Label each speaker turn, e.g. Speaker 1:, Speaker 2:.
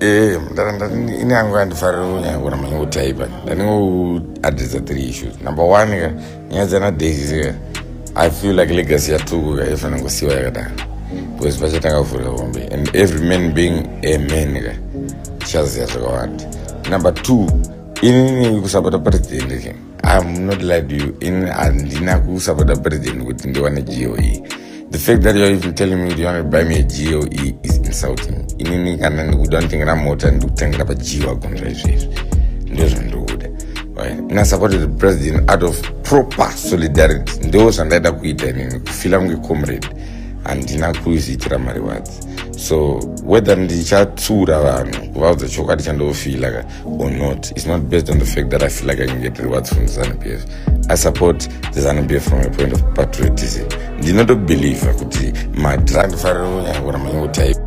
Speaker 1: ini yangu yandifarira kunyangura manye kutaipa ndaningoaddressa 3 issues. Number 1 nyaya days I feel like legacy yatuku ifana ngosiwa yakadana because vachatangavhurika hombe and every man being a man chaziya zvakawanda. Number 2 inini kusapota president I'm not like you in andina kusapota president kuti ndiwane GLE. The fact that you're even telling me you want to buy me a GLE is insulting. Inini kana ndikudantengera mota ndikutengera pa GLE kundra izvezvi ndozvo ndikuda. I supported the president out of proper solidarity. Ndo zvandaida kuita inini kufila kunge comrade handina kuziitira mari wadzi. So whether ndichatsura vanhu kuvaudza chokwadi chandofila or not, it's not based on the fact that I feel like I can get rewards from the ZANU-PF. I support the ZANU-PF from a point of patriotism. Ndinoto believe kuti madra ndifarira kunyangura manye kutaipa